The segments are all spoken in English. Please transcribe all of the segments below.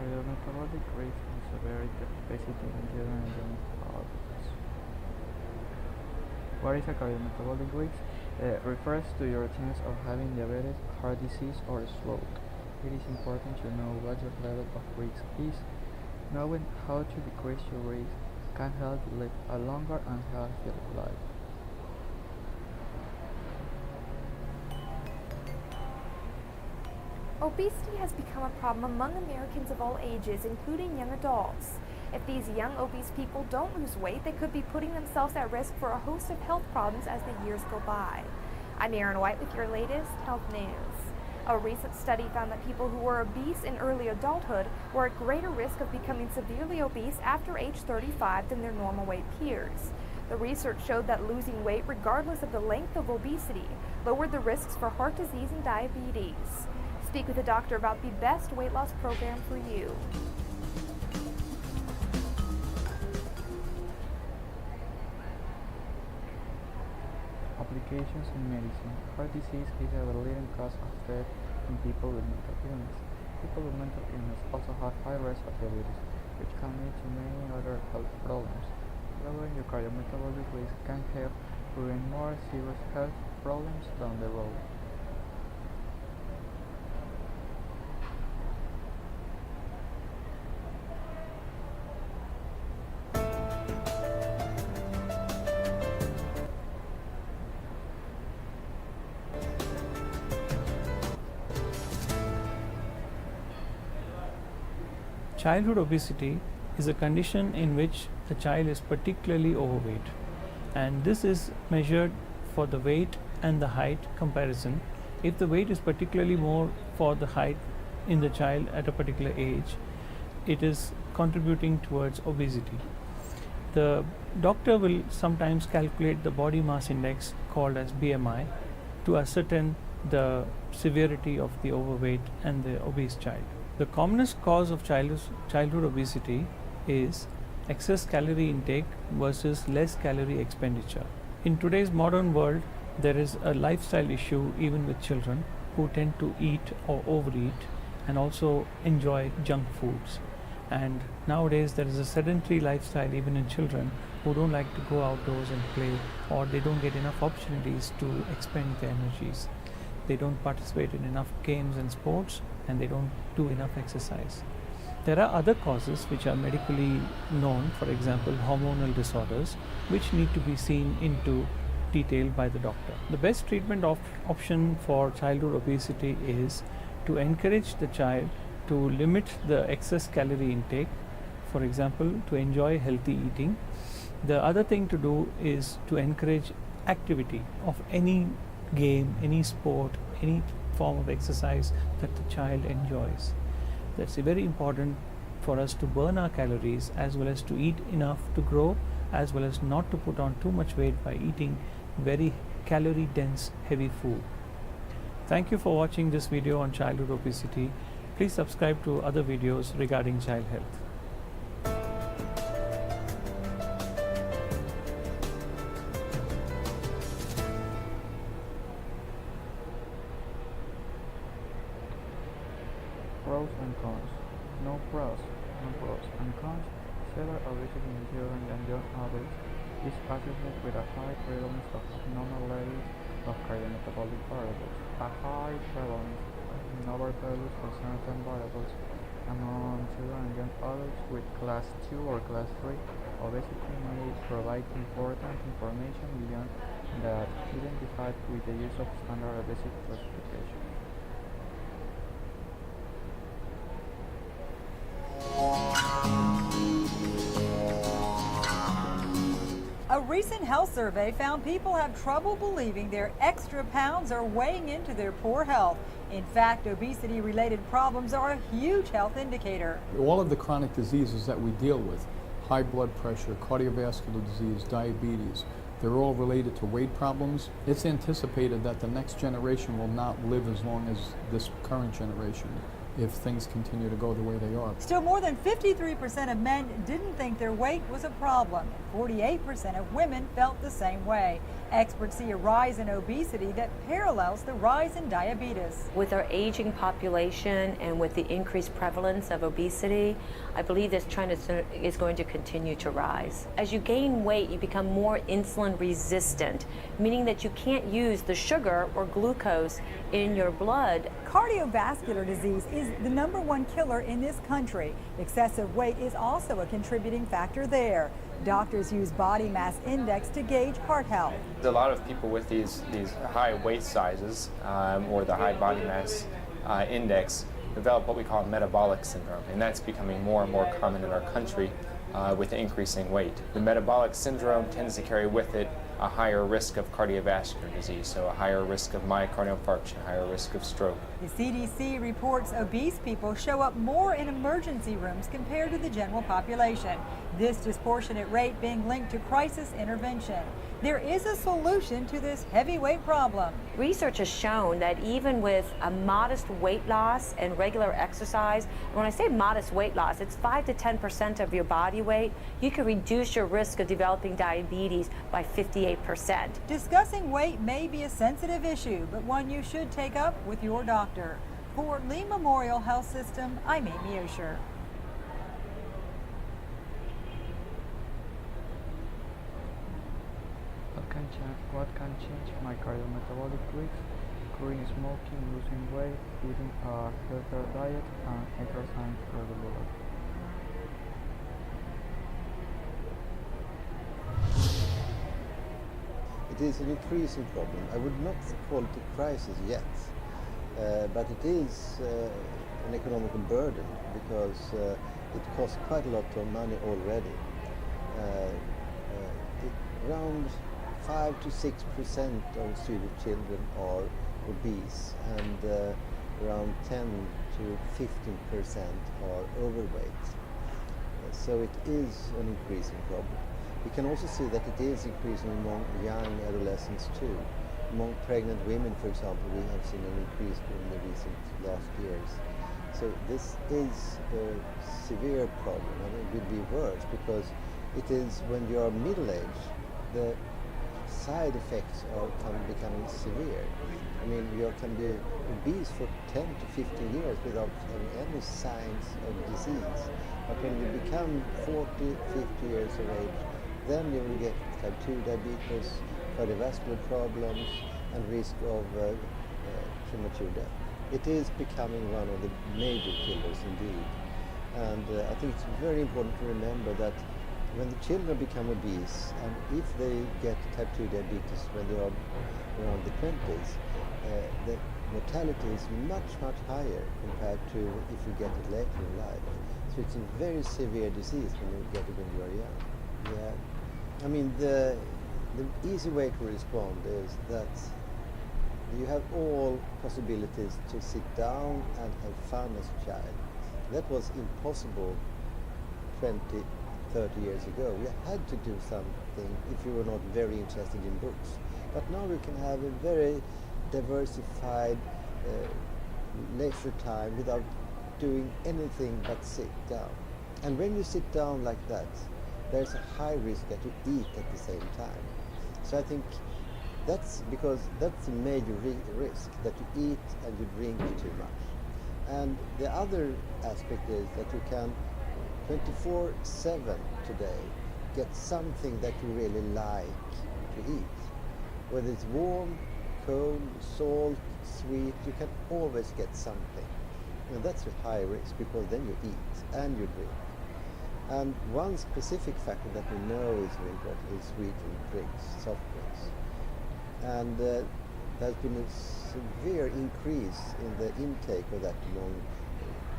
Cardiometabolic risk and severity of obesity in children and young adults. What is a cardiometabolic risk? Refers to your chance of having diabetes, heart disease, or stroke. It is important to know what your level of risk is. Knowing how to decrease your risk can help you live a longer and healthier life. Obesity has become a problem among Americans of all ages, including young adults. If these young obese people don't lose weight, they could be putting themselves at risk for a host of health problems as the years go by. I'm Erin White with your latest health news. A recent study found that people who were obese in early adulthood were at greater risk of becoming severely obese after age 35 than their normal weight peers. The research showed that losing weight, regardless of the length of obesity, lowered the risks for heart disease and diabetes. Speak with a doctor about the best weight loss program for you. Applications in medicine. Heart disease is the leading cause of death in people with mental illness. People with mental illness also have high risk of diabetes, which can lead to many other health problems. Lowering your cardiometabolic risk can help prevent more serious health problems down the road. Childhood obesity is a condition in which the child is particularly overweight, and this is measured for the weight and the height comparison. If the weight is particularly more for the height in the child at a particular age, it is contributing towards obesity. The doctor will sometimes calculate the body mass index called as BMI to ascertain the severity of the overweight and the obese child. The commonest cause of childhood obesity is excess calorie intake versus less calorie expenditure. In today's modern world, there is a lifestyle issue even with children who tend to eat or overeat and also enjoy junk foods. And nowadays there is a sedentary lifestyle even in children who don't like to go outdoors and play, or they don't get enough opportunities to expend their energies. They don't participate in enough games and sports, and they don't do enough exercise. There are other causes which are medically known, for example hormonal disorders, which need to be seen into detail by the doctor. The best treatment option for childhood obesity is to encourage the child to limit the excess calorie intake, for example to enjoy healthy eating. The other thing to do is to encourage activity of any game, any sport, any form of exercise that the child enjoys. That's very important for us to burn our calories as well as to eat enough to grow, as well as not to put on too much weight by eating very calorie dense heavy food. Thank you for watching this video on childhood obesity. Please subscribe to other videos regarding child health. Pros and cons. No pros and cons. Severe obesity in children and young adults is associated with a high prevalence of abnormal levels of cardiometabolic variables, a high prevalence of overvalues for certain variables among children and young adults with class 2 or class 3. Obesity may provide important information beyond that identified with the use of standard obesity classification. A recent health survey found people have trouble believing their extra pounds are weighing into their poor health. In fact, obesity-related problems are a huge health indicator. All of the chronic diseases that we deal with, high blood pressure, cardiovascular disease, diabetes, they're all related to weight problems. It's anticipated that the next generation will not live as long as this current generation if things continue to go the way they are. Still, more than 53% of men didn't think their weight was a problem. 48% of women felt the same way. Experts see a rise in obesity that parallels the rise in diabetes. With our aging population and with the increased prevalence of obesity, I believe this trend is going to continue to rise. As you gain weight, you become more insulin resistant, meaning that you can't use the sugar or glucose in your blood. Cardiovascular disease is the #1 killer in this country. Excessive weight is also a contributing factor there. Doctors use body mass index to gauge heart health. A lot of people with these high weight sizes or the high body mass index develop what we call metabolic syndrome, and that's becoming more and more common in our country with increasing weight. The metabolic syndrome tends to carry with it a higher risk of cardiovascular disease, so a higher risk of myocardial infarction, higher risk of stroke. The CDC reports obese people show up more in emergency rooms compared to the general population, this disproportionate rate being linked to crisis intervention. There is a solution to this heavyweight problem. Research has shown that even with a modest weight loss and regular exercise, and when I say modest weight loss, it's 5 to 10% of your body weight, you can reduce your risk of developing diabetes by 58%. Discussing weight may be a sensitive issue, but one you should take up with your doctor. For Lee Memorial Health System, I'm Amy Osher. What can change my cardiometabolic risks? Quitting smoking, losing weight, eating a healthier diet, and exercising regularly. It is an increasing problem. I would not call it a crisis yet, but it is an economical burden because it costs quite a lot of money already. Around 5 to 6% of Swedish children are obese, and around 10 to 15% are overweight. So it is an increasing problem. We can also see that it is increasing among young adolescents too. Among pregnant women, for example, we have seen an increase in the recent last years. So this is a severe problem, and it will be worse because it is when you are middle-aged, the side effects are becoming severe. I mean, you can be obese for 10 to 15 years without having any signs of disease. But when you become 40, 50 years of age, then you will get type 2 diabetes, cardiovascular problems, and risk of premature death. It is becoming one of the major killers indeed. And I think it's very important to remember that when the children become obese, and if they get type 2 diabetes when they are around the 20s, the mortality is much, much higher compared to if you get it later in life. So it's a very severe disease when you get it when you are young. Yeah. I mean, the easy way to respond is that you have all possibilities to sit down and have fun as a child. That was impossible 20, 30 years ago. We had to do something if you were not very interested in books. But now we can have a very diversified leisure time without doing anything but sit down. And when you sit down like that, there's a high risk that you eat at the same time. So I think that's because that's a major risk, that you eat and you drink too much. And the other aspect is that you can 24/7 today get something that you really like to eat. Whether it's warm, cold, salt, sweet, you can always get something. And that's a high risk because then you eat and you drink. And one specific factor that we know is very important is sweetened drinks, soft drinks. And there's been a severe increase in the intake of that among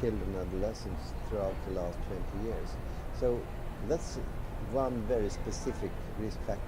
children and adolescents throughout the last 20 years. So that's one very specific risk factor.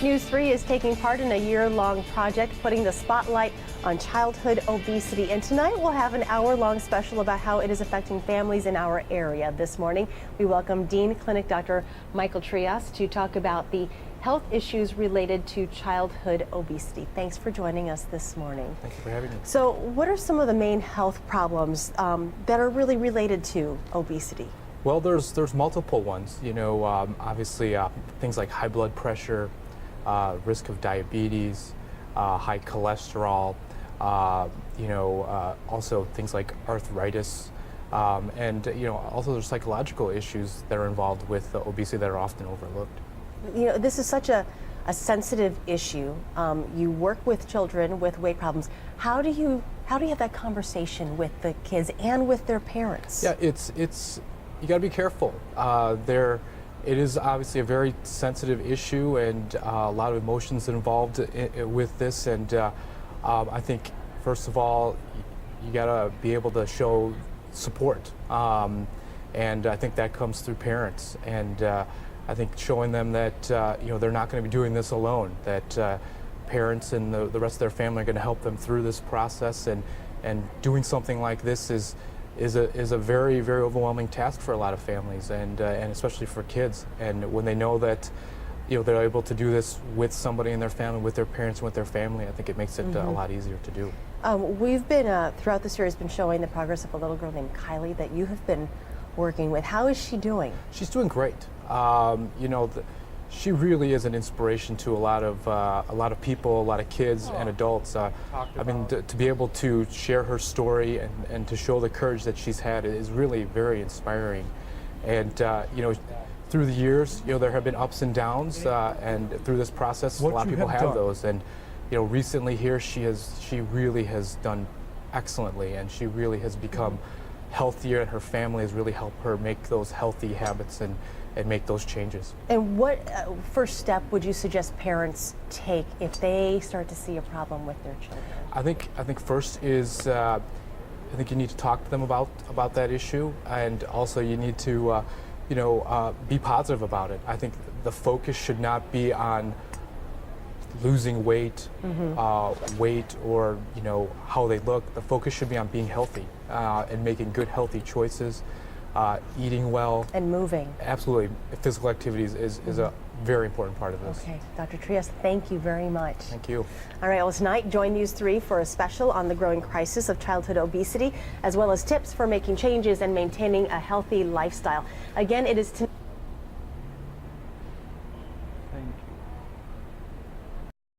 News 3 is taking part in a year-long project putting the spotlight on childhood obesity. And tonight we'll have an hour-long special about how it is affecting families in our area. This morning, we welcome Dean Clinic Dr. Michael Trias to talk about the health issues related to childhood obesity. Thanks for joining us this morning. Thank you for having me. So what are some of the main health problems that are really related to obesity? Well, there's multiple ones. You know, obviously things like high blood pressure, risk of diabetes, high cholesterol, also things like arthritis, and also there's psychological issues that are involved with obesity that are often overlooked. You know, this is such a sensitive issue. You work with children with weight problems. How do you have that conversation with the kids and with their parents? Yeah, it's you got to be careful. It is obviously a very sensitive issue, and a lot of emotions involved with this. And I think first of all, you got to be able to show support, and I think that comes through parents. And I think showing them that they're not going to be doing this alone, that parents and the rest of their family are going to help them through this process, and doing something like this is a very, very overwhelming task for a lot of families, and especially for kids. And when they know that they're able to do this with somebody in their family, with their parents, with their family, I think it makes it a lot easier to do. We've been throughout the series been showing the progress of a little girl named Kylie that you have been working with. How is she doing? She's doing great. She really is an inspiration to a lot of people, a lot of kids and adults. I mean, to be able to share her story and to show the courage that she's had is really very inspiring. And through the years, there have been ups and downs, and through this process, a lot of people have those. And recently here, she really has done excellently, and she really has become healthier, and her family has really helped her make those healthy habits and make those changes. And what first step would you suggest parents take if they start to see a problem with their children? I think first is I think you need to talk to them about that issue, and also you need to be positive about it. I think the focus should not be on losing weight, or how they look. The focus should be on being healthy and making good, healthy choices. Eating well. And moving. Absolutely. Physical activities is a very important part of this. Okay. Dr. Trias, thank you very much. Thank you. All right, well, tonight, join News 3 for a special on the growing crisis of childhood obesity, as well as tips for making changes and maintaining a healthy lifestyle. Again, it is tonight.